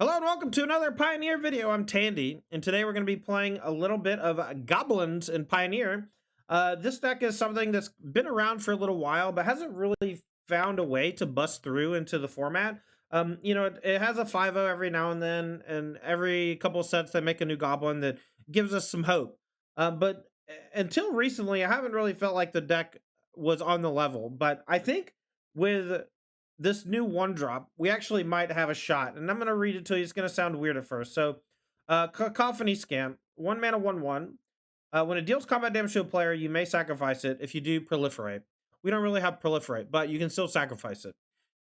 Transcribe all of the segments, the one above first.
Hello and welcome to another Pioneer video. I'm Tandy, and today we're going to be playing a little bit of Goblins in Pioneer. This deck is something that's been around for a little while, but hasn't really found a way to bust through into the format. It has a 5-0 every now and then, and every couple of sets they make a new Goblin that gives us some hope. But until recently, I haven't really felt like the deck was on the level. But I think with this new one drop, we actually might have a shot. And I'm going to read it to you. It's going to sound weird at first. So, Cacophony Scamp, 1 mana, 1/1. When it deals combat damage to a player, you may sacrifice it. If you do, proliferate. We don't really have proliferate, but you can still sacrifice it.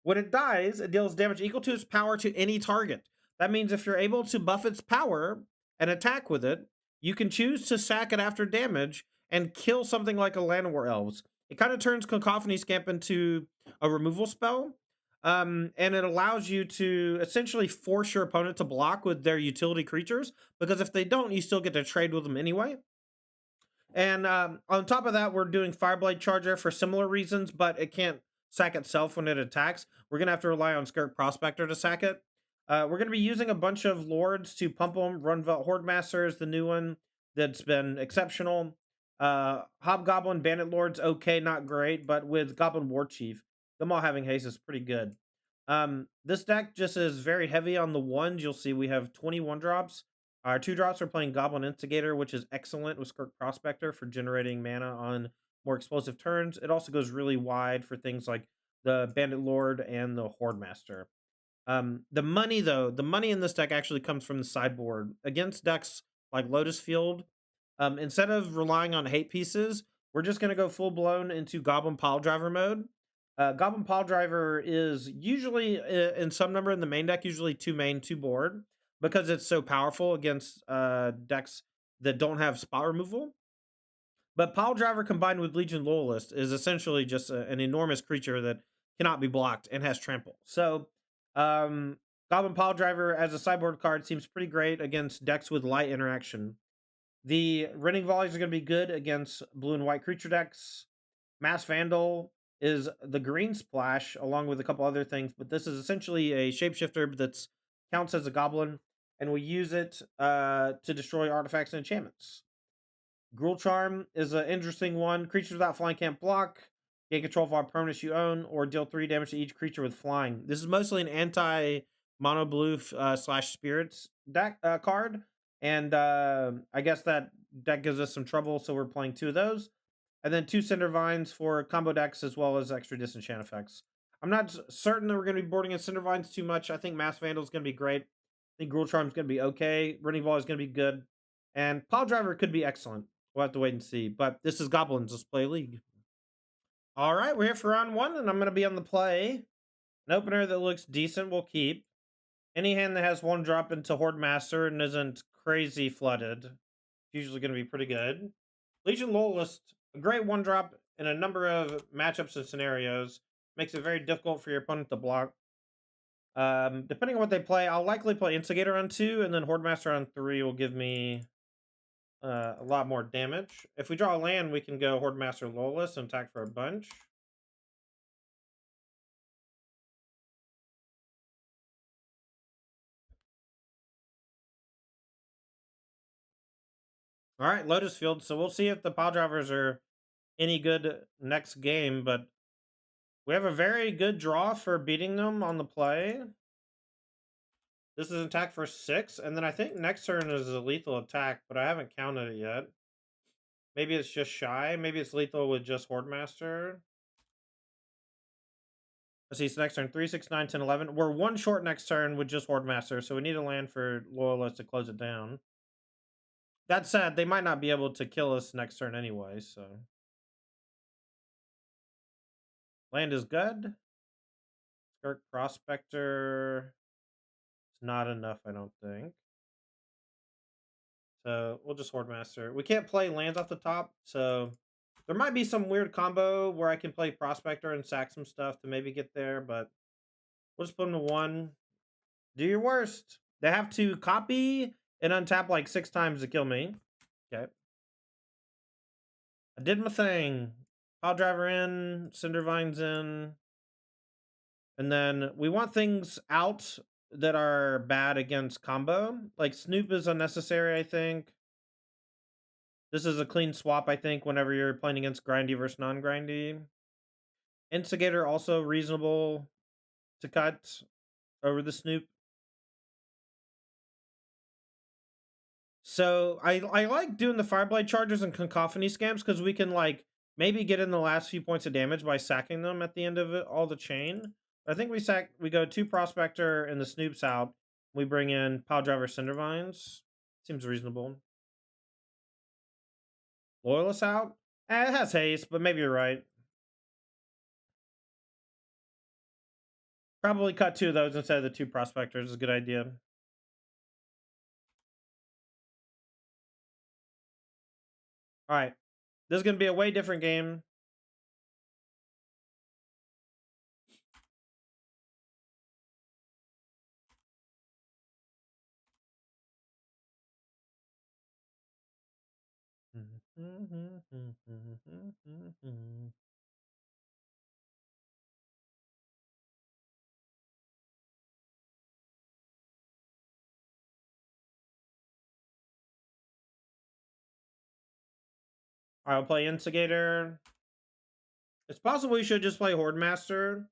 When it dies, it deals damage equal to its power to any target. That means if you're able to buff its power and attack with it, you can choose to sack it after damage and kill something like a Land War Elves. It kind of turns Cacophony Scamp into a removal spell. And it allows you to essentially force your opponent to block with their utility creatures, because if they don't, you still get to trade with them anyway. And on top of that, we're doing Fireblade Charger for similar reasons, but it can't sack itself when it attacks. We're going to have to rely on Skirk Prospector to sack it. We're going to be using a bunch of Lords to pump them. Runvelt Hordemaster is the new one that's been exceptional. Hobgoblin Bandit Lord's okay, not great, but with Goblin War Chief, them all having haste is pretty good. This deck just is very heavy on the ones. You'll see we have 21 drops. Our 2 drops are playing Goblin Instigator, which is excellent with Skirk Prospector for generating mana on more explosive turns. It also goes really wide for things like the Bandit Lord and the Horde Master. The money, though, the money in this deck actually comes from the sideboard. Against decks like Lotus Field, instead of relying on hate pieces, we're just going to go full-blown into Goblin Piledriver mode. Goblin Piledriver is usually, in some number in the main deck, usually 2 main, 2 board, because it's so powerful against decks that don't have spot removal. But Piledriver combined with Legion Loyalist is essentially just an enormous creature that cannot be blocked and has trample. So Goblin Piledriver as a sideboard card seems pretty great against decks with light interaction. The Rending Volleys are going to be good against blue and white creature decks. Mass Vandal is the green splash along with a couple other things, but this is essentially a shapeshifter that counts as a goblin, and we use it to destroy artifacts and enchantments. Gruul Charm is an interesting one. Creatures without flying can't block, gain control of all permanents you own, or deal 3 damage to each creature with flying. This is mostly an anti-mono blue slash spirits deck card, and I guess that deck gives us some trouble, so we're playing 2 of those. And then 2 Cinder Vines for combo decks as well as extra disenchant effects. I'm not certain that we're going to be boarding in Cinder Vines too much. I think Mass Vandal is going to be great. I think Gruul Charm is going to be okay. Rending Volley is going to be good. And Piledriver could be excellent. We'll have to wait and see. But this is Goblins. Let's play League. All right, we're here for round 1, and I'm going to be on the play. An opener that looks decent we'll keep. Any hand that has 1 drop into Horde Master and isn't crazy flooded is usually going to be pretty good. Legion Loyalist, a great 1 drop in a number of matchups and scenarios. Makes it very difficult for your opponent to block. Depending on what they play, I'll likely play Instigator on 2, and then Horde Master on 3 will give me a lot more damage. If we draw a land, we can go Horde Master Loyalist and attack for a bunch. All right, Lotus Field. So we'll see if the Piledrivers are any good next game, but we have a very good draw for beating them on the play. This is an attack for 6, and then I think next turn is a lethal attack, but I haven't counted it yet. Maybe it's just shy. Maybe it's lethal with just Horde Master. Let's see, so next turn, 3, 6, 9, 10, 11. We're 1 short next turn with just Horde Master, so we need a land for Loyalist to close it down. That said, they might not be able to kill us next turn anyway, so. Land is good. Skirk Prospector. It's not enough, I don't think. So we'll just Horde Master. We can't play lands off the top, so there might be some weird combo where I can play Prospector and sack some stuff to maybe get there, but we'll just put them to 1. Do your worst. They have to copy and untap like 6 times to kill me. Okay. I did my thing. Piledriver in, Cinder Vines in. And then we want things out that are bad against combo. Like Snoop is unnecessary, I think. This is a clean swap, I think, whenever you're playing against grindy versus non-grindy. Instigator also reasonable to cut over the Snoop. So I like doing the Fireblade charges and Cacophony scams because we can like maybe get in the last few points of damage by sacking them at the end of it, all the chain. I think we go 2 Prospector and the Snoops out. We bring in Piledriver Cindervines. Seems reasonable. Loyalist out? It has haste, but maybe you're right. Probably cut 2 of those instead of the 2 Prospectors is a good idea. Alright. This is going to be a way different game. I'll play Instigator. It's possible we should just play Horde Master.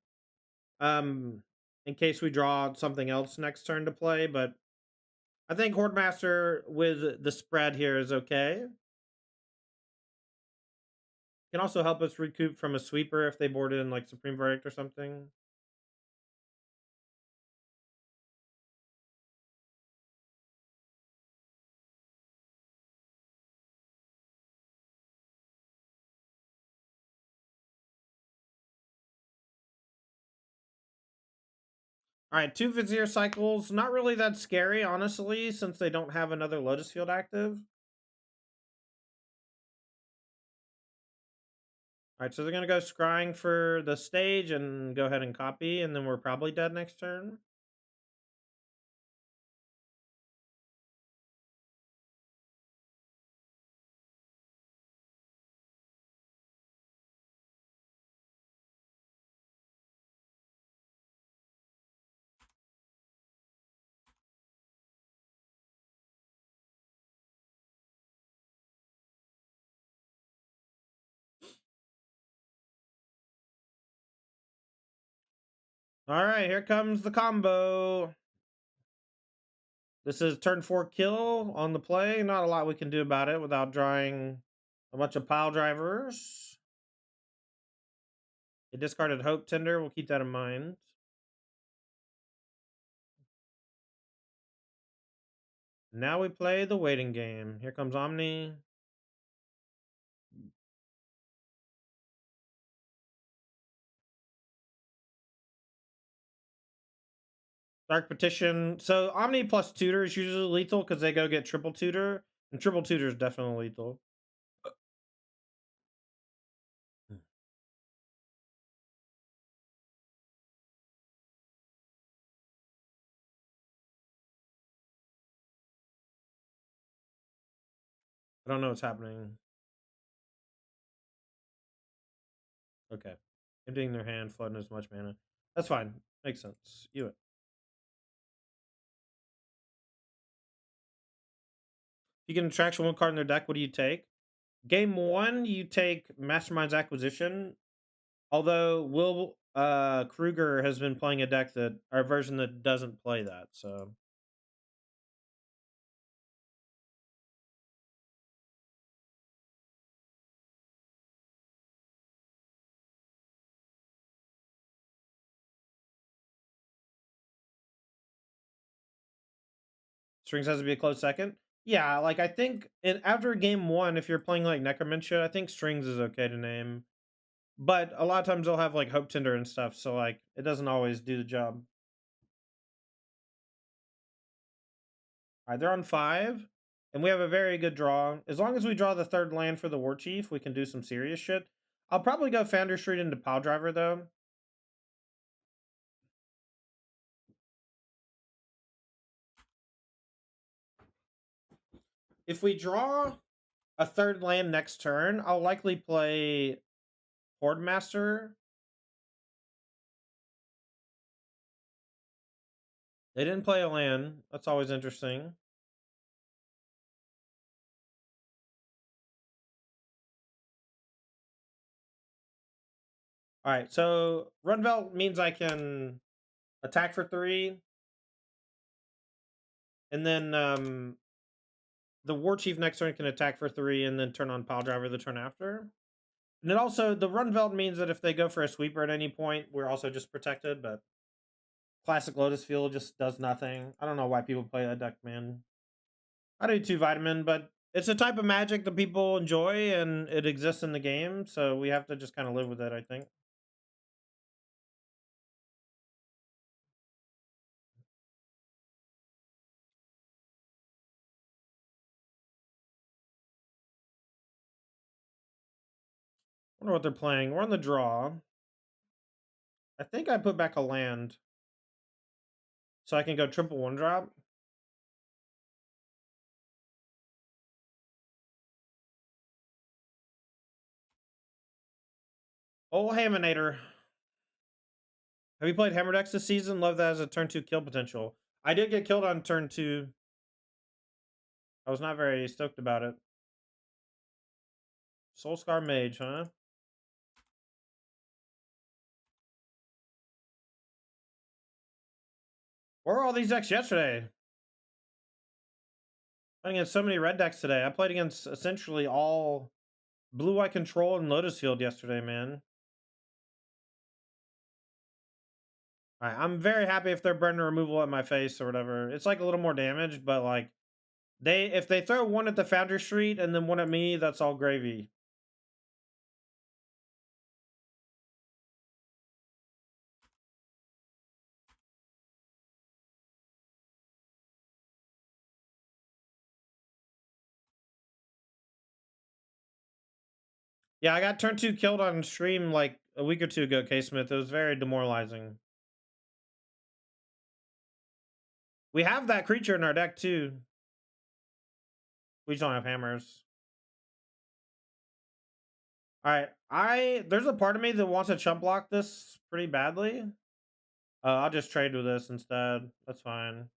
In case we draw something else next turn to play, but I think Horde Master with the spread here is okay. Can also help us recoup from a sweeper if they board in like Supreme Verdict or something. All right, 2 Vizier cycles. Not really that scary, honestly, since they don't have another Lotus Field active. All right, so they're going to go scrying for the stage and go ahead and copy, and then we're probably dead next turn. All right, here comes the combo. This is turn 4 kill on the play. Not a lot we can do about it without drawing a bunch of pile drivers. They discarded Hope Tender. We'll keep that in mind. Now we play the waiting game. Here comes Omni. Dark Petition. So Omni plus Tutor is usually lethal because they go get triple Tutor. And triple Tutor is definitely lethal. I don't know what's happening. Okay. Emptying their hand, flooding as much mana. That's fine. Makes sense. You it. If you get an attraction 1 card in their deck, what do you take? Game 1, you take Mastermind's Acquisition. Although Will Kruger has been playing a deck that, or a version that doesn't play that, so. Strings has to be a close second. Yeah, like I think after game 1, if you're playing like Necromantia, I think Strings is okay to name. But a lot of times they'll have like Hope Tinder and stuff, so like it doesn't always do the job. Alright, they're on 5. And we have a very good draw. As long as we draw the 3rd land for the War Chief, we can do some serious shit. I'll probably go Founder Street into Piledriver though. If we draw a 3rd land next turn, I'll likely play Horde Master. They didn't play a land. That's always interesting. All right, so Runvelt means I can attack for 3, and then the War Chief next turn can attack for 3, and then turn on Pile Driver the turn after. And then also, the Runvelt means that if they go for a sweeper at any point, we're also just protected, but Classic Lotus Field just does nothing. I don't know why people play that deck, man. I do too, Vitamin, but it's a type of Magic that people enjoy, and it exists in the game, so we have to just kind of live with it, I think. Wonder what they're playing. We're on the draw. I think I put back a land, so I can go triple 1-drop. Oh, Haminator. Have you played Hammer decks this season? Love that as a turn 2 kill potential. I did get killed on turn 2. I was not very stoked about it. Soulscar Mage, huh? Where were all these decks yesterday? Playing against so many red decks today. I played against essentially all blue-white control and Lotus Field yesterday, man. Alright, I'm very happy if they're burning removal at my face or whatever. It's like a little more damage, but like if they throw one at the Foundry Street and then one at me, that's all gravy. Yeah, I got turn 2 killed on stream like a week or two ago, K-Smith. It was very demoralizing. We have that creature in our deck too. We just don't have hammers. Alright, there's a part of me that wants to chump block this pretty badly. I'll just trade with this instead. That's fine.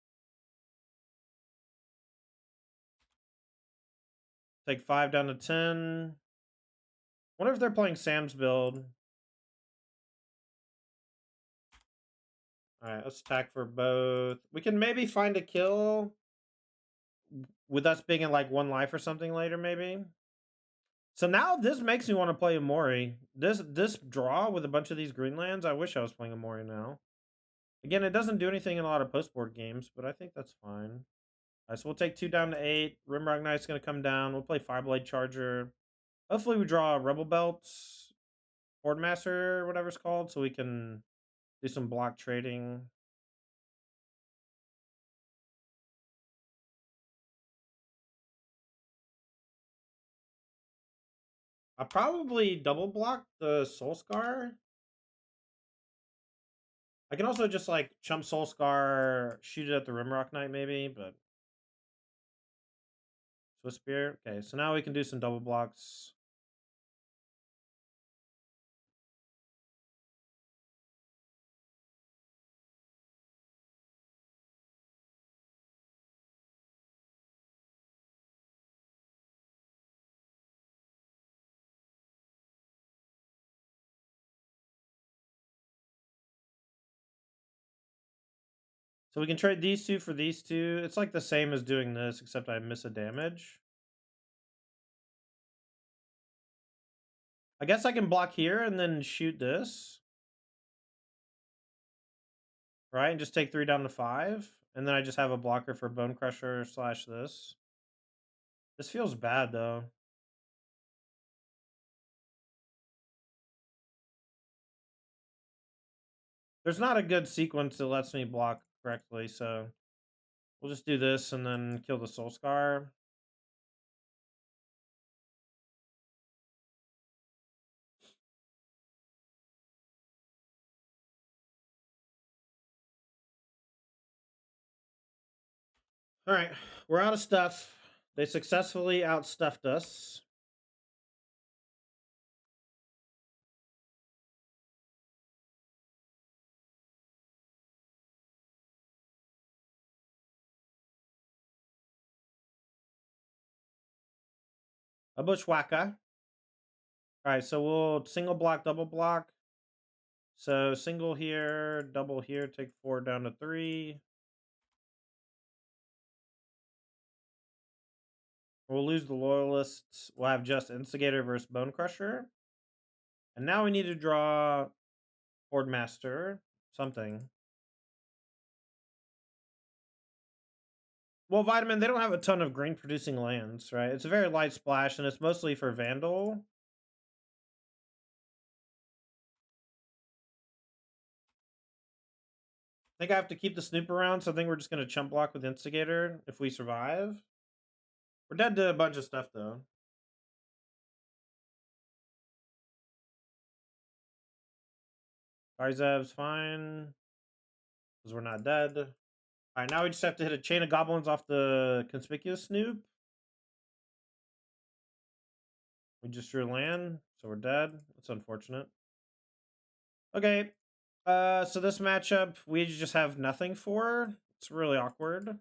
Take 5 down to 10. Wonder if they're playing Sam's build. Alright, let's attack for both. We can maybe find a kill with us being in like 1 life or something later, maybe. So now this makes me want to play Amori. This draw with a bunch of these Greenlands, I wish I was playing Amori now. Again, it doesn't do anything in a lot of post-board games, but I think that's fine. So we'll take 2 down to 8. Rimrock Knight's going to come down. We'll play Fireblade Charger. Hopefully we draw Rebel Belts, Hordemaster, whatever it's called, so we can do some block trading. I'll probably double block the Soulscar. I can also just like chump Soulscar, shoot it at the Rimrock Knight maybe, but Swiss Spear. Okay, so now we can do some double blocks. So we can trade these 2 for these 2. It's like the same as doing this, except I miss a damage. I guess I can block here and then shoot this. Right, and just take 3 down to 5. And then I just have a blocker for Bone Crusher / this. This feels bad, though. There's not a good sequence that lets me block correctly, so we'll just do this and then kill the Soulscar. All right, we're out of stuff. They successfully outstuffed us. A bushwhacker. All right, so we'll single block, double block. So single here, double here, take 4 down to 3. We'll lose the loyalists. We'll have just Instigator versus Bone Crusher. And now we need to draw Horde Master, something. Well, Vitamin, they don't have a ton of green producing lands, right? It's a very light splash, and it's mostly for Vandal. I think I have to keep the Snoop around, so I think we're just going to chump block with Instigator if we survive. We're dead to a bunch of stuff, though. Arzev's fine, because we're not dead. All right, now we just have to hit a chain of goblins off the conspicuous Snoop. We just drew land, so we're dead. That's unfortunate. Okay, so this matchup, we just have nothing for. It's really awkward.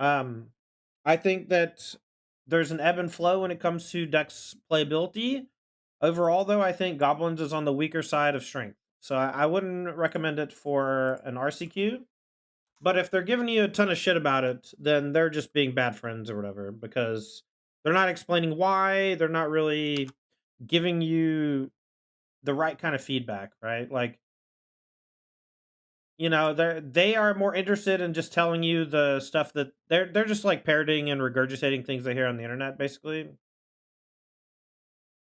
I think that there's an ebb and flow when it comes to Deck's playability. Overall, though, I think Goblins is on the weaker side of strength. So I wouldn't recommend it for an RCQ. But if they're giving you a ton of shit about it, then they're just being bad friends or whatever. Because they're not explaining why. They're not really giving you the right kind of feedback, right? Like, you know, they are more interested in just telling you the stuff that they're just like parroting and regurgitating things they hear on the internet, basically.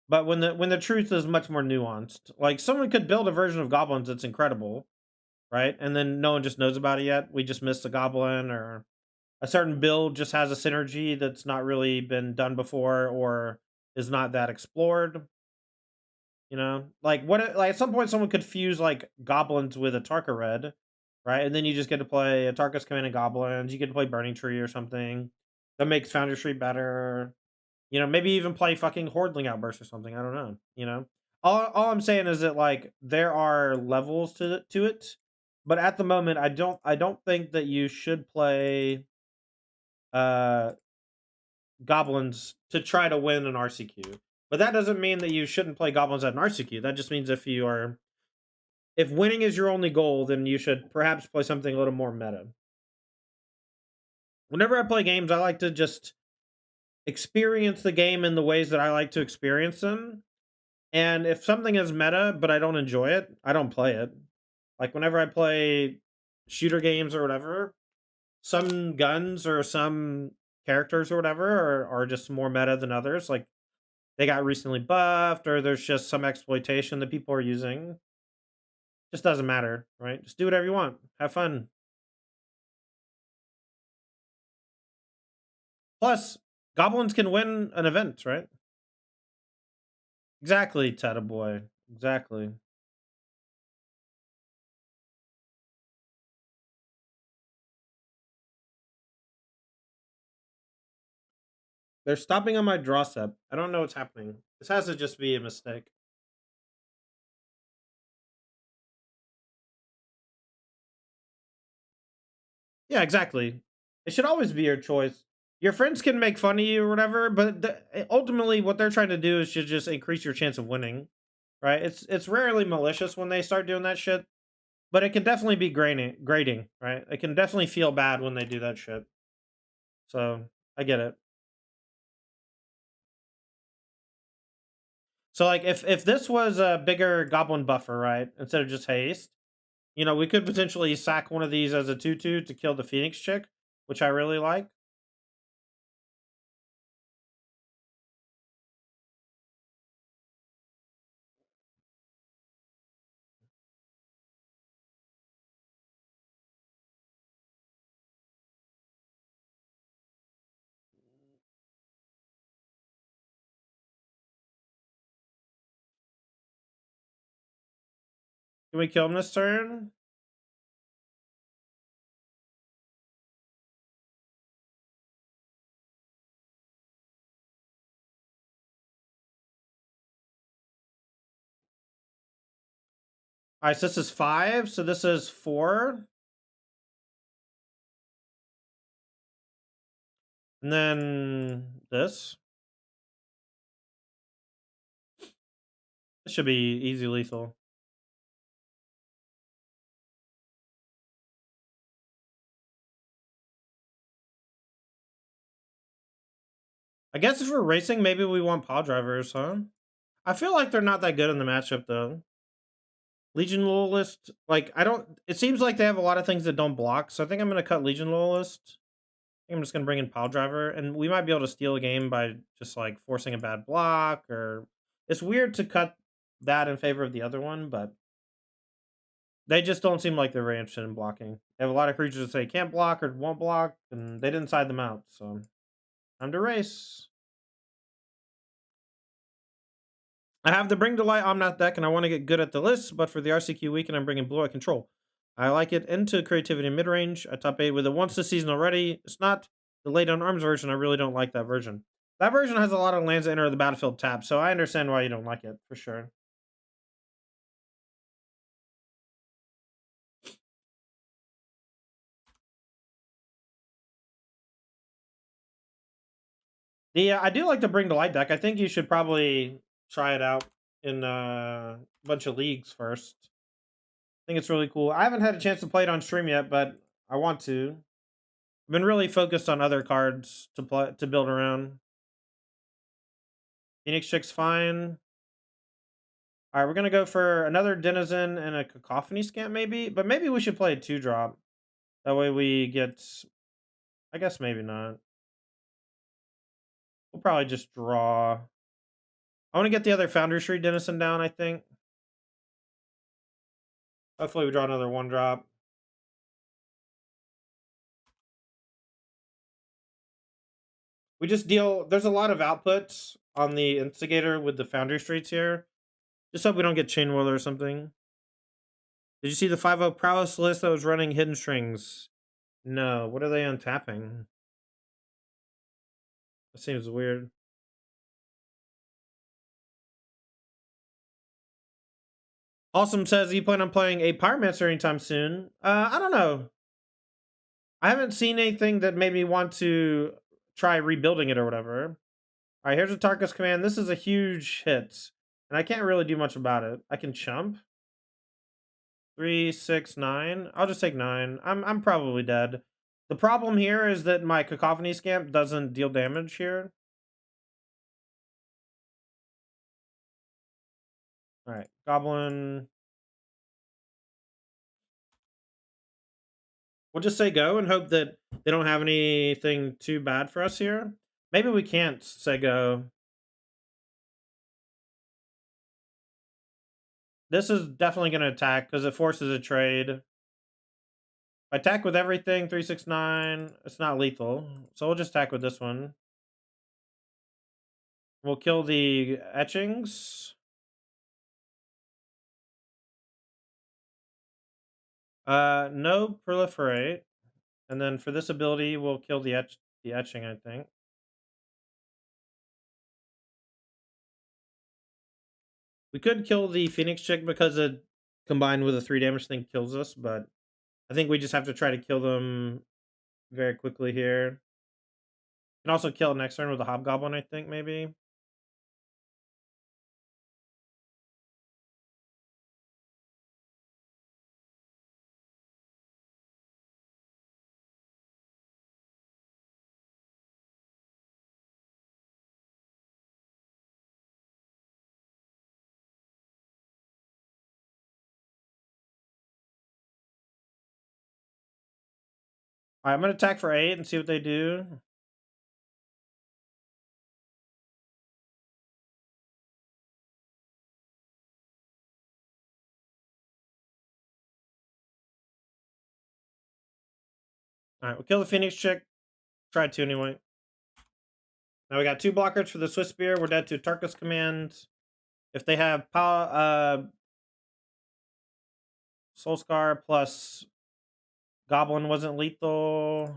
But when the truth is much more nuanced, like someone could build a version of Goblins that's incredible, right? And then no one just knows about it yet. We just missed a Goblin, or a certain build just has a synergy that's not really been done before, or is not that explored. You know, like like at some point someone could fuse like Goblins with a Tarka Red, right? And then you just get to play a Tarka's Command and Goblins. You get to play Burning Tree or something that makes Foundry Tree better. You know, maybe even play fucking Hordeling Outburst or something. I don't know. You know, all I'm saying is that like there are levels to it, but at the moment I don't think that you should play uh Goblins to try to win an RCQ. But that doesn't mean that you shouldn't play Goblins at an RCQ. That just means if winning is your only goal, then you should perhaps play something a little more meta. Whenever I play games, I like to just experience the game in the ways that I like to experience them. And if something is meta, but I don't enjoy it, I don't play it. Like whenever I play shooter games or whatever, some guns or some characters or whatever are just more meta than others. Like they got recently buffed, or there's just some exploitation that people are using. Just doesn't matter, right? Just do whatever you want. Have fun. Plus, goblins can win an event, right? Exactly, Tata boy. Exactly. They're stopping on my draw step. I don't know what's happening. This has to just be a mistake. Yeah, exactly. It should always be your choice. Your friends can make fun of you or whatever, but ultimately what they're trying to do is to just increase your chance of winning, right? It's rarely malicious when they start doing that shit, but it can definitely be grating, right? It can definitely feel bad when they do that shit. So I get it. So like if this was a bigger goblin buffer, right, instead of just haste, you know, we could potentially sack one of these as a 2/2 to kill the Phoenix chick, which I really like. Can we kill him this turn? All right, so this is 5, so this is 4. And then this. This should be easy lethal. I guess if we're racing, maybe we want pile drivers, huh? I feel like they're not that good in the matchup, though. Legion Loyalist, like, I don't... It seems like they have a lot of things that don't block, so I think I'm going to cut Legion Loyalist. I'm just going to bring in pile driver, and we might be able to steal a game by just, like, forcing a bad block, or... It's weird to cut that in favor of the other one, but... They just don't seem like they're very interested in blocking. They have a lot of creatures that say can't block or won't block, and they didn't side them out, so... Time to race. I have the Bring to Light Omnath deck, and I want to get good at the list, but for the RCQ weekend, I'm bringing Blue Eye Control. I like it into Creativity mid-range. I top 8 with it once this season already. It's not the Lay Down Arms version. I really don't like that version. That version has a lot of lands that enter the battlefield tap, so I understand why you don't like it, for sure. I do like the Bring to Light deck. I think you should probably try it out in a bunch of leagues first. I think it's really cool. I haven't had a chance to play it on stream yet, but I want to. I've been really focused on other cards to build around. Phoenix Chick's fine. All right, we're gonna go for another Denizen and a Cacophony Scamp, maybe. But maybe we should play a 2-drop. That way we get... I guess maybe not. We'll probably just draw. I want to get the other Foundry Street Denizen down, I think. Hopefully we draw another 1-drop. We just deal... There's a lot of outputs on the Instigator with the Foundry Streets here. Just hope we don't get Chain Whirler or something. Did you see the 5-0 Prowess list that was running Hidden Strings? No. What are they untapping? That seems weird. Awesome says you plan on playing a Pyromancer anytime soon. I don't know. I haven't seen anything that made me want to try rebuilding it or whatever. All right, here's a Tarkus command. This is a huge hit, and I can't really do much about it. I can chump. 3, 6, 9. I'll just take 9. I'm probably dead. The problem here is that my Cacophony Scamp doesn't deal damage here. All right, Goblin. We'll just say go and hope that they don't have anything too bad for us here. Maybe we can't say go. This is definitely going to attack because it forces a trade. Attack with everything, 3, 6, 9. It's not lethal. So we'll just attack with this one. We'll kill the etchings. No proliferate. And then for this ability, we'll kill the etching, I think. We could kill the Phoenix Chick because it combined with a 3 damage thing kills us, but I think we just have to try to kill them very quickly here. Can also kill next turn with a Hobgoblin, I think, maybe. All right, I'm going to attack for 8 and see what they do. All right, we'll kill the Phoenix Chick. Tried to anyway. Now we got 2 blockers for the Swiss Spear. We're dead to Tarkus command. If they have power, Soul Scar plus Goblin wasn't lethal.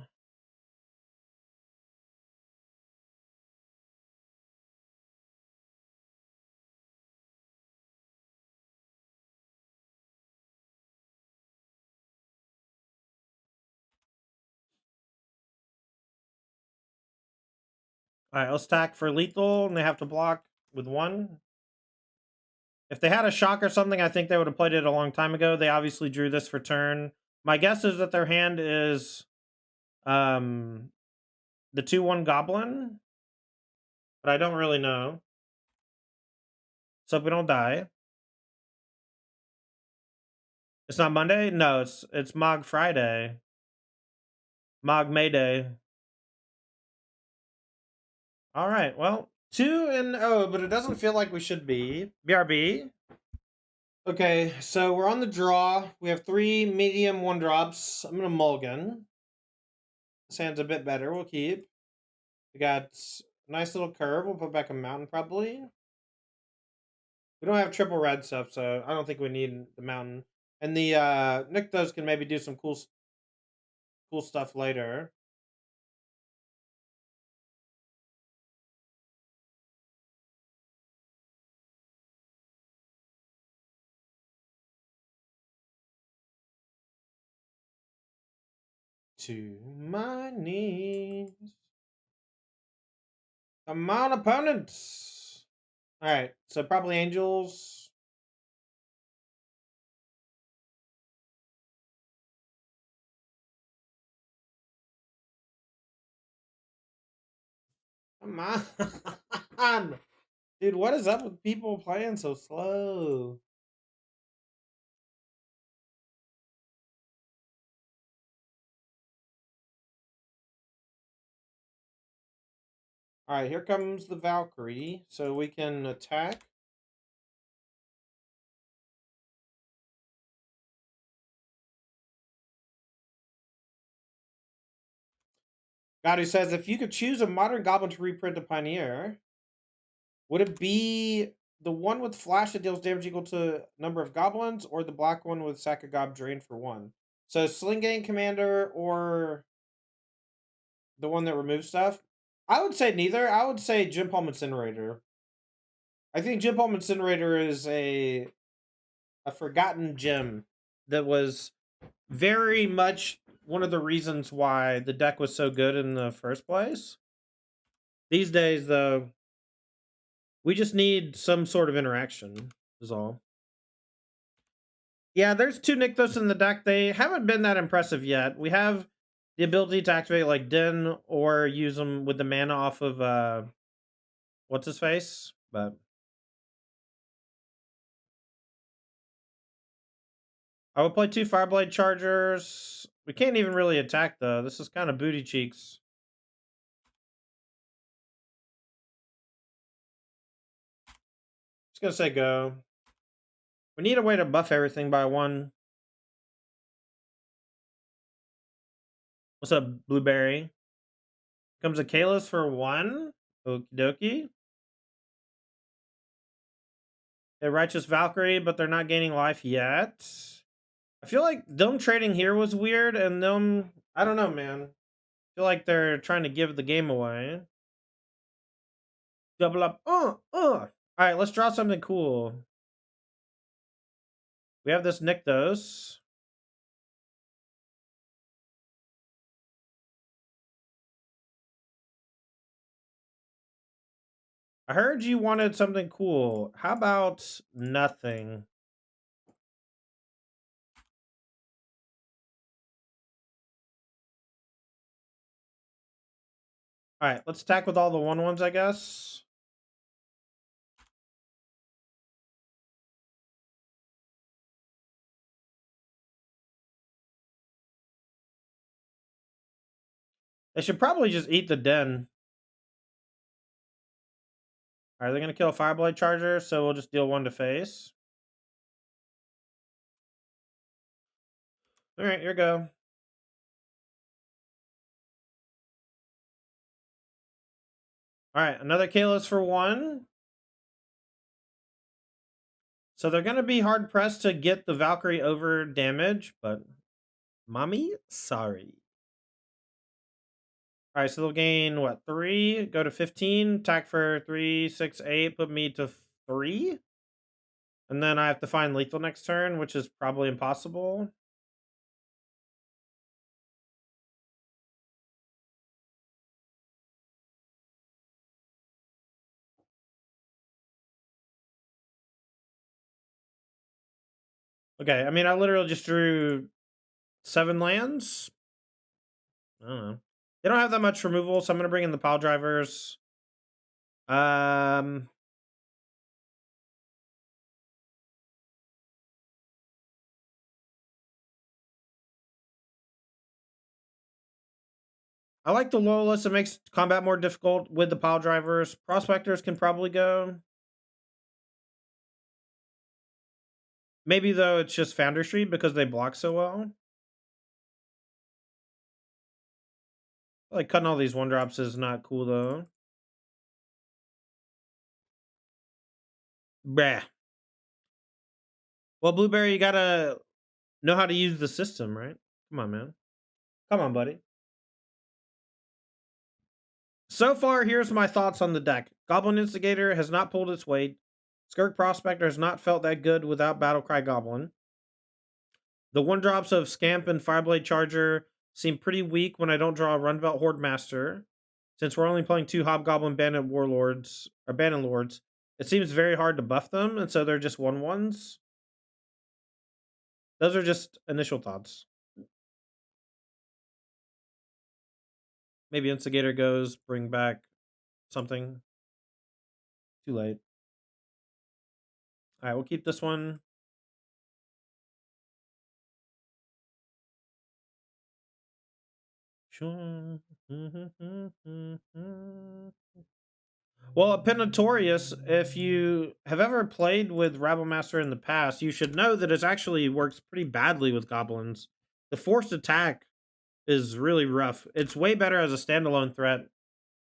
Alright, let's attack for lethal, and they have to block with 1. If they had a shock or something, I think they would have played it a long time ago. They obviously drew this for turn. My guess is that their hand is the 2/1 Goblin, but I don't really know. So if we don't die. It's not Monday? No, it's Mog Friday. Mog Mayday. Alright, well, 2-0, but it doesn't feel like we should be. BRB. Okay, so we're on the draw. We have 3 medium 1-drops. I'm gonna mulligan. This hand's a bit better. We'll keep. We got a nice little curve. We'll put back a mountain probably. We don't have triple red stuff, so I don't think we need the mountain. And the Nykthos can maybe do some cool stuff later. To my knees. Come on, opponents. All right, so probably angels. Come on. Dude, what is up with people playing so slow? All right, here comes the Valkyrie, so we can attack. God, who says, if you could choose a modern goblin to reprint a Pioneer, would it be the one with flash that deals damage equal to number of goblins, or the black one with sack of gob drain for 1? So Sling Gang Commander or the one that removes stuff? I would say neither. I would say Gym Palm Incinerator. I think Gym Palm Incinerator is a forgotten gem that was very much one of the reasons why the deck was so good in the first place. These days, though, we just need some sort of interaction, is all. Yeah, there's 2 Nykthos in the deck. They haven't been that impressive yet. We have the ability to activate like Din or use them with the mana off of what's his face, but I will play 2 Fireblade Chargers. We can't even really attack though. This is kind of booty cheeks. Just gonna say go. We need a way to buff everything by 1. What's up, Blueberry? Comes a Kalis for 1. Okie dokie. A Righteous Valkyrie, but they're not gaining life yet. I feel like them trading here was weird, and them, I don't know, man. I feel like they're trying to give the game away. Double up. All right, let's draw something cool. We have this Nykthos. I heard you wanted something cool. How about nothing? All right, let's attack with all the 1/1s, I guess. They should probably just eat the den. All right, they're going to kill a Fireblade Charger, so we'll just deal 1 to face. All right, here we go. All right, another Kalis for 1. So they're going to be hard-pressed to get the Valkyrie over damage, but mommy, sorry. All right, so they'll gain, what, 3? Go to 15, attack for 3, 6, 8, put me to 3. And then I have to find lethal next turn, which is probably impossible. Okay, I mean, I literally just drew 7 lands. I don't know. They don't have that much removal, so I'm gonna bring in the pile drivers. Um, I like the Loyalist. It makes combat more difficult with the pile drivers. Prospectors can probably go. Maybe though it's just Founder Street because they block so well. Like cutting all these 1-drops is not cool though. Bah. Well, Blueberry, you gotta know how to use the system, right? Come on, man. Come on, buddy. So far, here's my thoughts on the deck. Goblin Instigator has not pulled its weight. Skirk Prospector has not felt that good without Battlecry Goblin. The 1-drops of Scamp and Fireblade Charger seem pretty weak when I don't draw a Runvelt Horde Master. Since we're only playing 2 Hobgoblin Bandit Warlords, or Bandit Lords, it seems very hard to buff them, and so they're just 1/1s. Those are just initial thoughts. Maybe Instigator goes, bring back something. Too late. All right, we'll keep this one. Sure. Well, Pennatorius, if you have ever played with Rabblemaster in the past, you should know that it actually works pretty badly with goblins. The forced attack is really rough. It's way better as a standalone threat.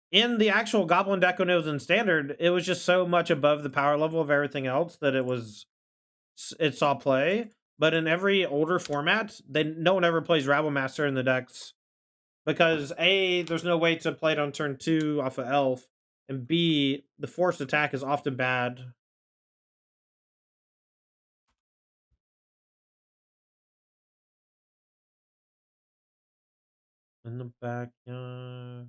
In the actual Goblin deck when it was in Standard, it was just so much above the power level of everything else that it saw play. But in every older format, no one ever plays Rabblemaster in the decks because A, there's no way to play it on turn 2 off of Elf, and B, the forced attack is often bad. In the backyard.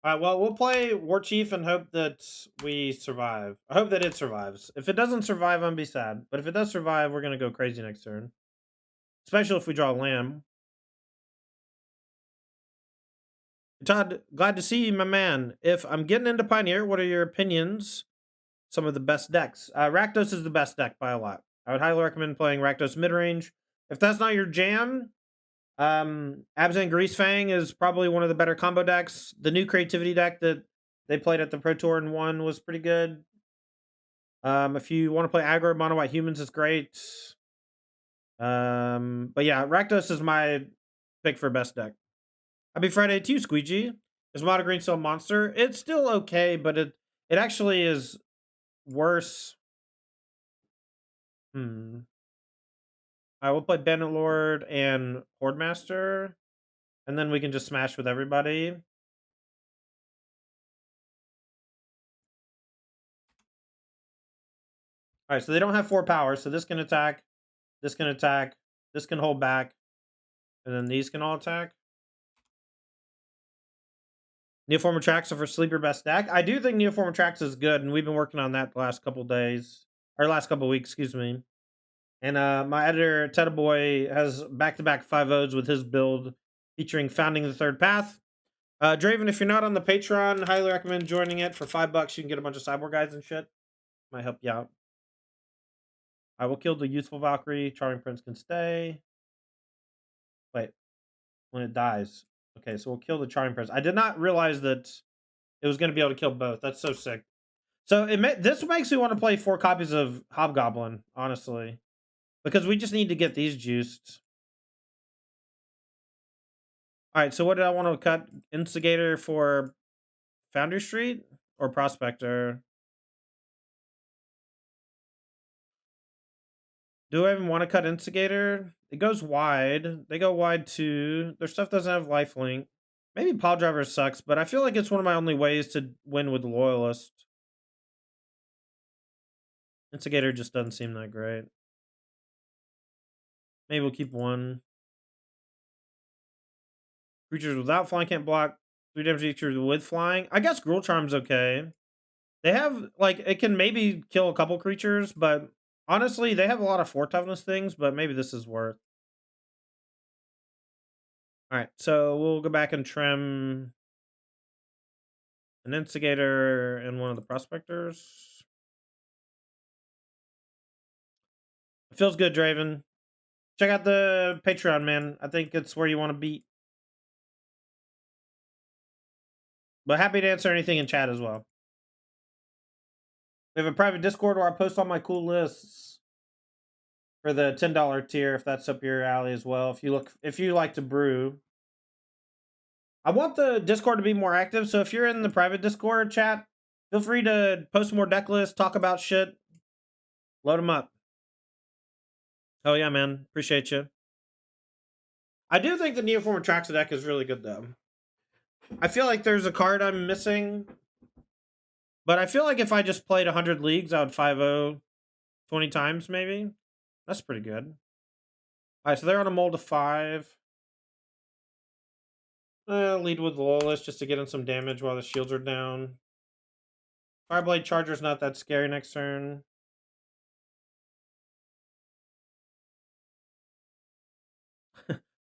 All right, well, we'll play War Chief and hope that we survive. I hope that it survives. If it doesn't survive, I'm gonna be sad. But if it does survive, we're gonna go crazy next turn. Especially if we draw Lamb. Todd, glad to see you, my man. If I'm getting into Pioneer, what are your opinions? Some of the best decks. Rakdos is the best deck by a lot. I would highly recommend playing Rakdos midrange. If that's not your jam, Abzan Greasefang is probably one of the better combo decks. The new creativity deck that they played at the Pro Tour and won was pretty good. If you want to play aggro mono white humans, it's great. But yeah, Rakdos is my pick for best deck. Happy Friday to you, Squeegee. Is Mono Green still a monster? It's still okay, but it actually is worse. I will play Bandit Lord and Horde Master, and then we can just smash with everybody. All right, so they don't have 4 powers, so this can attack, this can attack, this can hold back, and then these can all attack. Neoform Atraxa for sleeper best deck. I do think Neoform Atraxa is good, and we've been working on that the last couple days, or last couple weeks, excuse me. And my editor, Teta Boy, has back-to-back 5-0s with his build featuring Founding the Third Path. Draven, if you're not on the Patreon, highly recommend joining it. For $5, you can get a bunch of cyborg guides and shit. Might help you out. I will kill the Youthful Valkyrie. Charming Prince can stay. Wait, when it dies. Okay, so we'll kill the Charming Prince. I did not realize that it was going to be able to kill both. That's so sick. So this makes me want to play 4 copies of Hobgoblin, honestly. Because we just need to get these juiced. Alright, so what did I want to cut? Instigator for Foundry Street? Or Prospector? Do I even want to cut Instigator? It goes wide. They go wide too. Their stuff doesn't have lifelink. Maybe Pile Driver sucks, but I feel like it's one of my only ways to win with Loyalist. Instigator just doesn't seem that great. Maybe we'll keep one. Creatures without flying can't block. 3 damage to creatures with flying. I guess Gruul Charm's okay. They have, like, it can maybe kill a couple creatures, but honestly, they have a lot of 4 toughness things, but maybe this is worth. Alright, so we'll go back and trim an Instigator and one of the Prospectors. It feels good, Draven. Check out the Patreon, man. I think it's where you want to be. But happy to answer anything in chat as well. We have a private Discord where I post all my cool lists for the $10 tier, if that's up your alley as well. If you like to brew. I want the Discord to be more active, so if you're in the private Discord chat, feel free to post more deck lists, talk about shit, load them up. Oh yeah, man. Appreciate you. I do think the Neoform Atraxa deck is really good, though. I feel like there's a card I'm missing, but I feel like if I just played 100 leagues, I would 5-0 20 times, maybe. That's pretty good. Alright, so they're on a mold of 5. Lead with Lawless just to get in some damage while the shields are down. Fireblade Charger's not that scary next turn.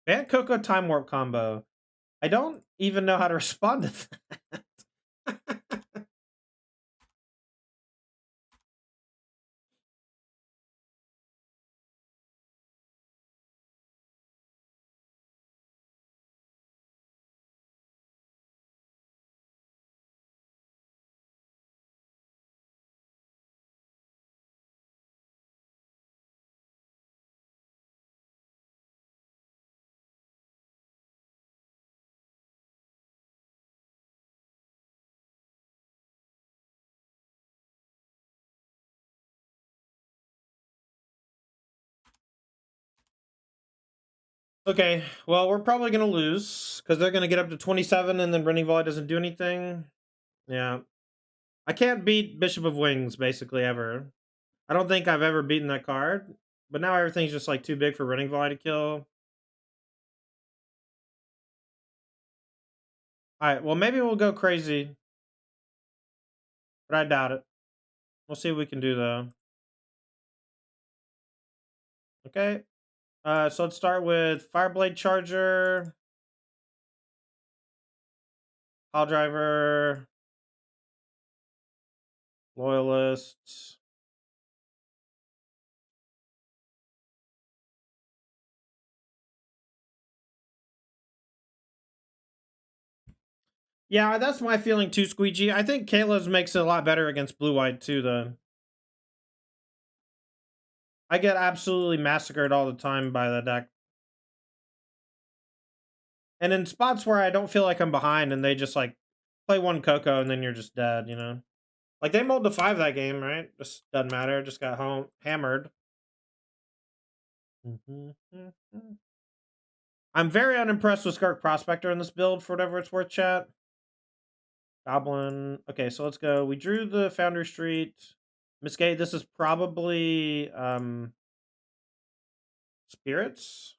Ban Coco Time Warp combo. I don't even know how to respond to that. Okay, well, we're probably going to lose because they're going to get up to 27 and then Running Volley doesn't do anything. Yeah. I can't beat Bishop of Wings, basically, ever. I don't think I've ever beaten that card, but now everything's just, like, too big for Running Volley to kill. Alright, well, maybe we'll go crazy. But I doubt it. We'll see what we can do, though. Okay. So let's start with Fireblade Charger, Pile Driver, Loyalists. Yeah, that's my feeling too, Squeegee. I think Kayla's makes it a lot better against Blue-White too, though. I get absolutely massacred all the time by that deck. And in spots where I don't feel like I'm behind and they just, like, play one Coco and then you're just dead, you know? Like, they mulled to 5 that game, right? Just doesn't matter. Just got hammered. I'm very unimpressed with Skark Prospector in this build, for whatever it's worth, chat. Goblin. Okay, so let's go. We drew the Foundry Street. Misgate, this is probably Spirits.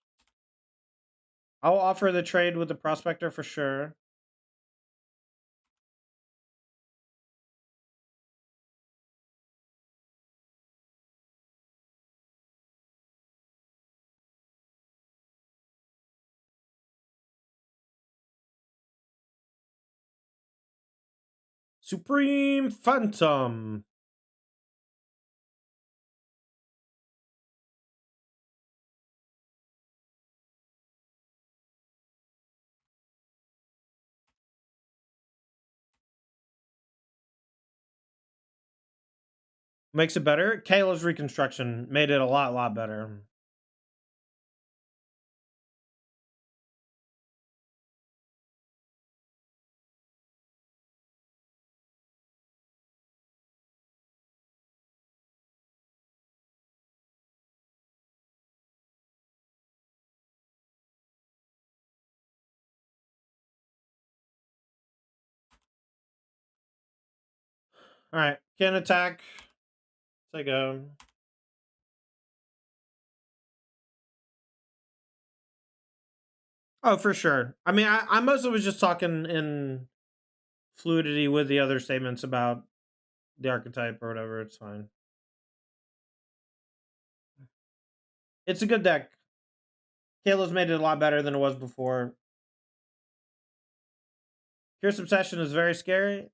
I'll offer the trade with the Prospector for sure. Supreme Phantom. Makes it better. Kayla's Reconstruction made it a lot better. Alright, can attack. Let's go. Oh, for sure. I mean, I mostly was just talking in fluidity with the other statements about the archetype or whatever. It's fine. It's a good deck. Kayla's made it a lot better than it was before. Fierce Obsession is very scary.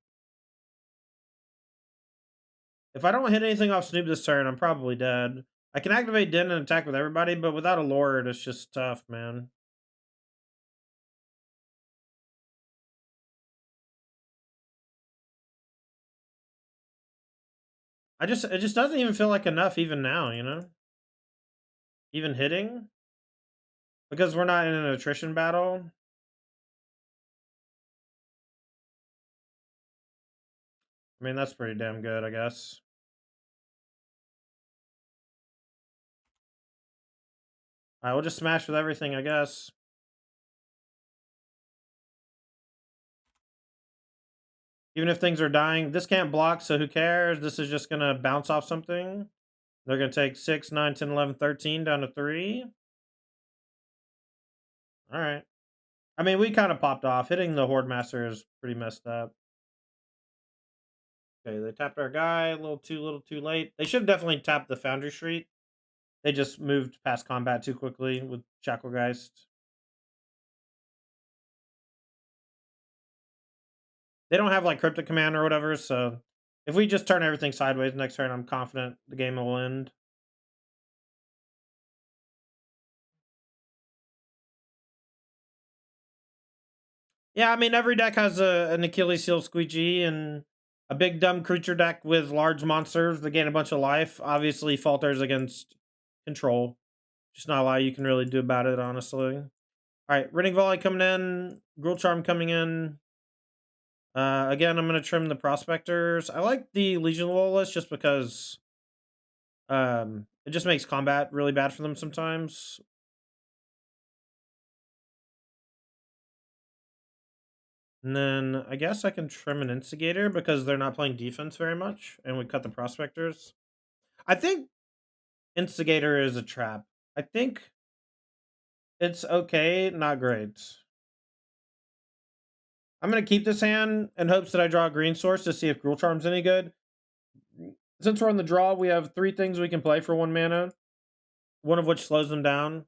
If I don't hit anything off Snoop this turn, I'm probably dead. I can activate Din and attack with everybody, but without a Lord, it's just tough, man. It just doesn't even feel like enough even now, you know? Even hitting? Because we're not in an attrition battle. I mean, that's pretty damn good, I guess. Alright, we'll just smash with everything, I guess. Even if things are dying, this can't block, so who cares? This is just gonna bounce off something. They're gonna take 6, 9, 10, 11, 13 down to 3. Alright. I mean, we kind of popped off. Hitting the Horde Master is pretty messed up. Okay, they tapped our guy a little too late. They should have definitely tapped the Foundry Street. They just moved past combat too quickly with Shacklegeist. They don't have like Cryptic Command or whatever, so if we just turn everything sideways next turn, I'm confident the game will end. Yeah, I mean, every deck has an Achilles heel squeegee, and a big dumb creature deck with large monsters that gain a bunch of life obviously falters against control. Just not a lot you can really do about it, honestly. All right, Riding Volley coming in, Gruul Charm coming in. Again, I'm going to trim the Prospectors. I like the Legion Loyalists just because it just makes combat really bad for them sometimes. And then I guess I can trim an Instigator because they're not playing defense very much, and we cut the Prospectors. I think Instigator is a trap. I think it's okay, not great. I'm going to keep this hand in hopes that I draw a green source to see if Gruul Charm's any good. Since we're on the draw, we have 3 things we can play for 1 mana, one of which slows them down.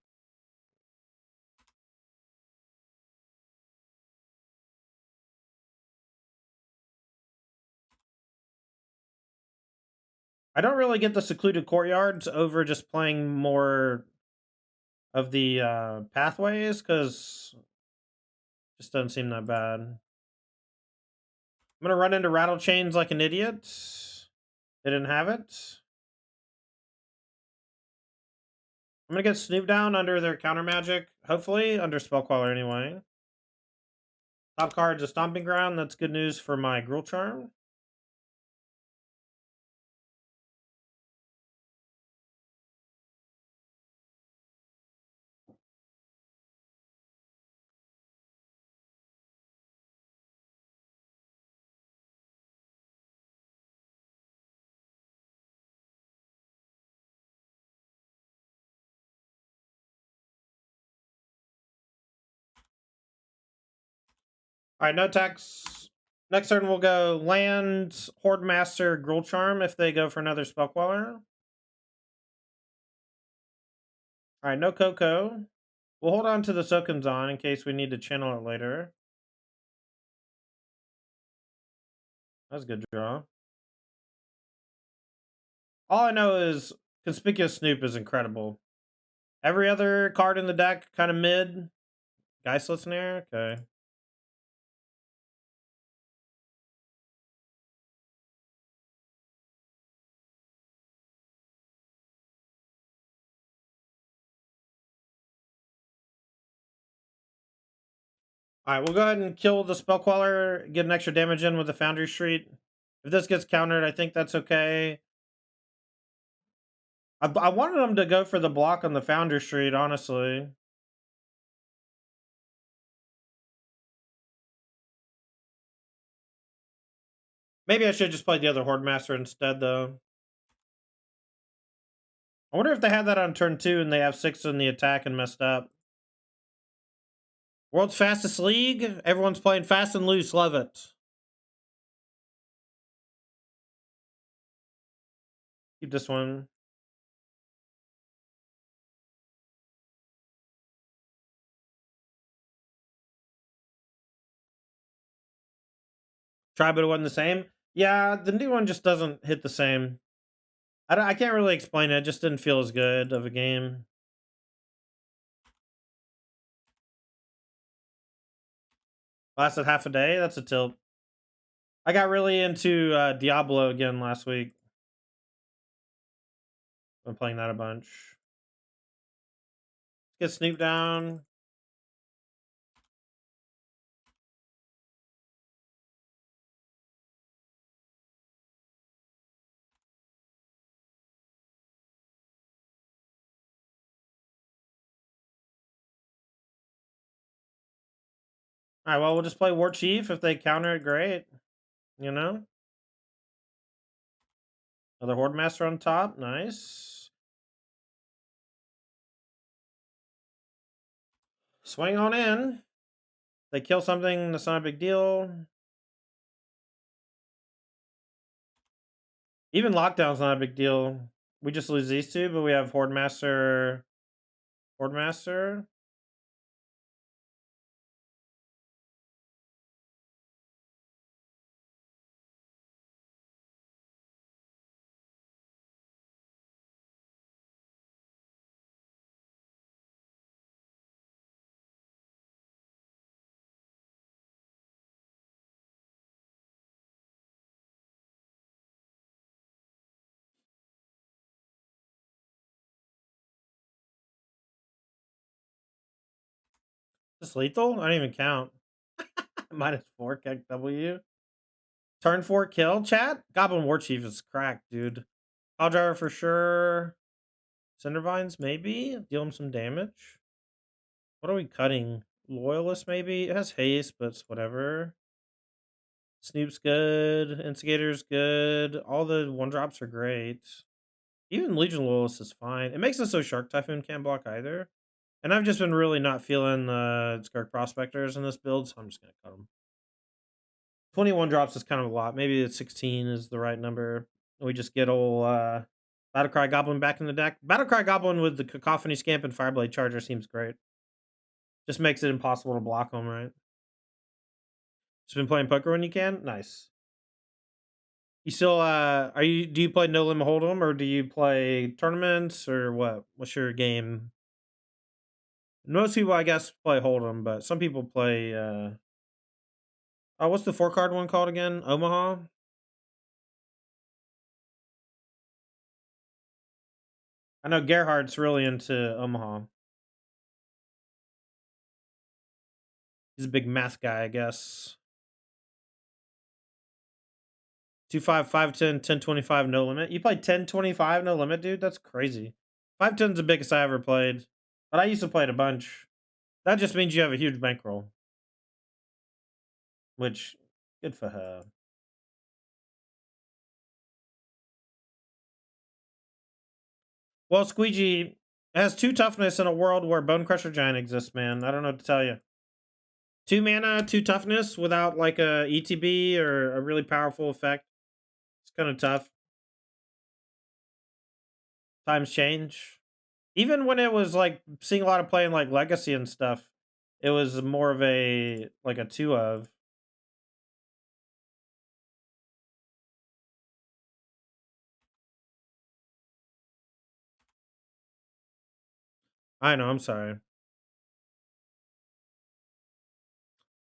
I don't really get the Secluded Courtyards over just playing more of the pathways, because it just doesn't seem that bad. I'm going to run into Rattle Chains like an idiot. They didn't have it. I'm going to get Snoop down under their counter magic, hopefully, under Spellcaller anyway. Top card's a Stomping Ground. That's good news for my Gruul Charm. All right, no attacks. Next turn we'll go land, Horde Master, Gruul Charm if they go for another Spellcaller. All right, no Coco. We'll hold on to the Sokunzan in case we need to channel it later. That's a good draw. All I know is Conspicuous Snoop is incredible. Every other card in the deck, kind of mid. Geistlet Snare? Okay. Alright, we'll go ahead and kill the Spellcaller, get an extra damage in with the Foundry Street. If this gets countered, I think that's okay. I wanted them to go for the block on the Foundry Street, honestly. Maybe I should just play the other Horde Master instead, though. I wonder if they had that on turn 2 and they have 6 in the attack and messed up. World's fastest league. Everyone's playing fast and loose. Love it. Keep this one. Try, but it wasn't the same. Yeah, the new one just doesn't hit the same. I can't really explain it. It just didn't feel as good of a game. Lasted half a day. That's a tilt. I got really into Diablo again last week. Been playing that a bunch. Get Snoop down. All right, well, we'll just play War Chief. If they counter it, great. You know? Another Horde Master on top. Nice. Swing on in. They kill something, that's not a big deal. Even Lockdown's not a big deal. We just lose these two, but we have Horde Master. Horde Master. Is this lethal? I didn't even count. -4 kick W. Turn 4 kill, chat? Goblin War Chief is cracked, dude. Pile Driver for sure. Cindervines, maybe? Deal him some damage. What are we cutting? Loyalist, maybe? It has haste, but it's whatever. Snoop's good. Instigator's good. All the 1-drops are great. Even Legion Loyalist is fine. It makes it so Shark Typhoon can't block either. And I've just been really not feeling Skark Prospectors in this build, so I'm just going to cut them. 21 drops is kind of a lot. Maybe 16 is the right number. We just get old Battlecry Goblin back in the deck. Battlecry Goblin with the Cacophony Scamp and Fireblade Charger seems great. Just makes it impossible to block them, right? Just been playing poker when you can? Nice. You still do you play No Limit Hold'em or do you play tournaments or what? What's your game? Most people I guess play Hold'em, but some people play oh, what's the 4-card one called again? Omaha? I know Gerhardt's really into Omaha. He's a big math guy, I guess. 2-5, 5-10, 10-25, no limit. You played 10-25, no limit, dude? That's crazy. 5-10's the biggest I ever played. But I used to play it a bunch. That just means you have a huge bankroll. Which, good for her. Well, Squeegee has 2 toughness in a world where Bone Crusher Giant exists, man. I don't know what to tell you. 2 mana, 2 toughness without like a ETB or a really powerful effect. It's kind of tough. Times change. Even when it was like seeing a lot of play in like Legacy and stuff, it was more of a like a 2 of. I know, I'm sorry.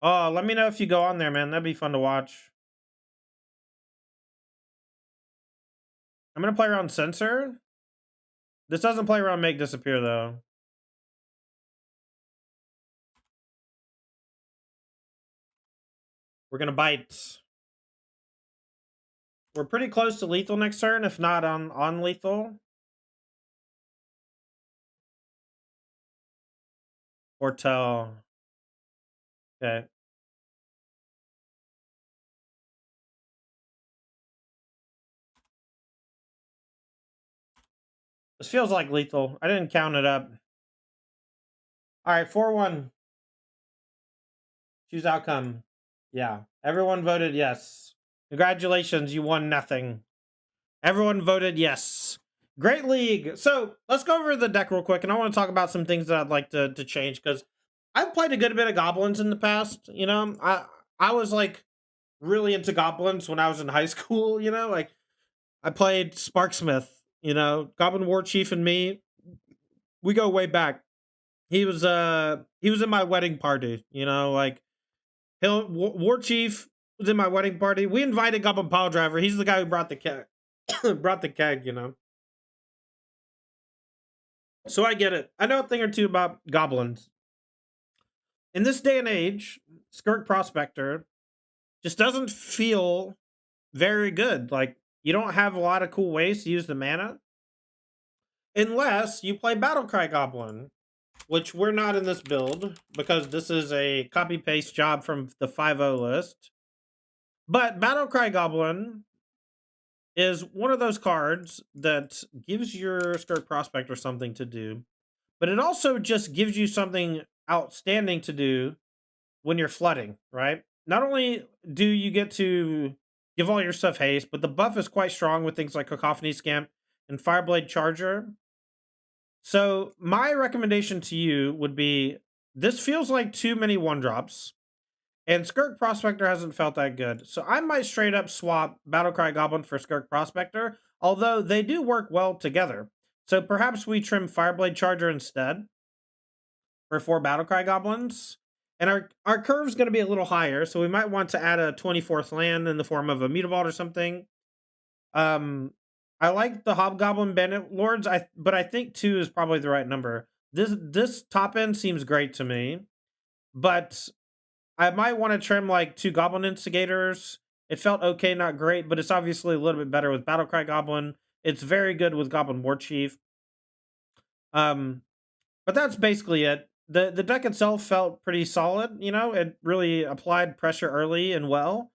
Oh, let me know if you go on there, man. That'd be fun to watch. I'm gonna play around Censor. This doesn't play around Make Disappear, though. We're gonna bite. We're pretty close to lethal next turn, if not on lethal. Foretell. Okay. This feels like lethal. I didn't count it up. All right, 4-1. Choose outcome. Yeah. Everyone voted yes. Congratulations, you won nothing. Everyone voted yes. Great league. So let's go over the deck real quick, and I want to talk about some things that I'd like to change, because I've played a good bit of goblins in the past. You know, I was like really into goblins when I was in high school. You know, like I played Sparksmith. You know, Goblin War Chief and me, we go way back. He was in my wedding party. You know, like War Chief was in my wedding party. We invited Goblin Pile Driver. He's the guy who brought the keg. brought the keg. You know. So I get it. I know a thing or two about goblins. In this day and age, Skirk Prospector just doesn't feel very good. Like, you don't have a lot of cool ways to use the mana. Unless you play Battlecry Goblin, which we're not in this build, because this is a copy-paste job from the 5.0 list. But Battlecry Goblin is one of those cards that gives your Skirk Prospector something to do. But it also just gives you something outstanding to do when you're flooding, right? Not only do you get to give all your stuff haste, but the buff is quite strong with things like Cacophony Scamp and Fireblade Charger. So my recommendation to you would be, this feels like too many 1-drops, and Skirk Prospector hasn't felt that good. So I might straight up swap Battlecry Goblin for Skirk Prospector, although they do work well together. So perhaps we trim Fireblade Charger instead for 4 Battlecry Goblins. And our curve's going to be a little higher, so we might want to add a 24th land in the form of a Mutavault or something. I like the Hobgoblin Bandit Lords, but I think 2 is probably the right number. This top end seems great to me, but I might want to trim like 2 Goblin Instigators. It felt okay, not great, but it's obviously a little bit better with Battlecry Goblin. It's very good with Goblin War Chief. But that's basically it. The deck itself felt pretty solid. You know, it really applied pressure early and well.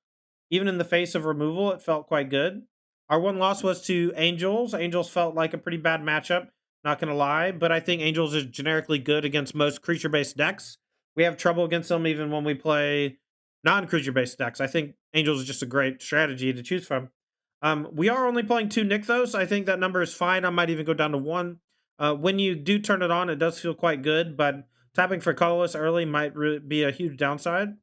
Even in the face of removal, it felt quite good. Our one loss was to Angels. Angels felt like a pretty bad matchup, not going to lie, but I think Angels is generically good against most creature-based decks. We have trouble against them even when we play non-creature-based decks. I think Angels is just a great strategy to choose from. We are only playing 2 Nykthos. I think that number is fine. I might even go down to 1. When you do turn it on, it does feel quite good, but tapping for colorless early might be a huge downside.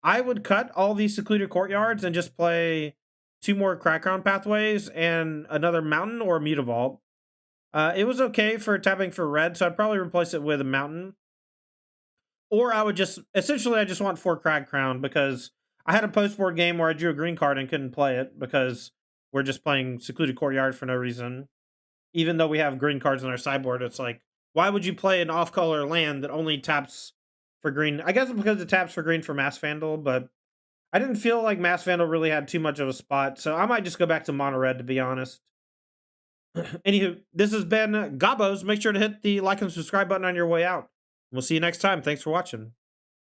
I would cut all these Secluded Courtyards and just play 2 more Crackground Pathways and another Mountain or a Mutavault. It was okay for tapping for red, so I'd probably replace it with a Mountain. Or I would just, essentially I just want 4 Crag Crown, because I had a post-board game where I drew a green card and couldn't play it because we're just playing Secluded Courtyard for no reason. Even though we have green cards on our sideboard, it's like, why would you play an off-color land that only taps for green? I guess because it taps for green for Mass Vandal, but I didn't feel like Mass Vandal really had too much of a spot, so I might just go back to mono red, to be honest. Anywho, this has been Gobos. Make sure to hit the like and subscribe button on your way out. We'll see you next time. Thanks for watching.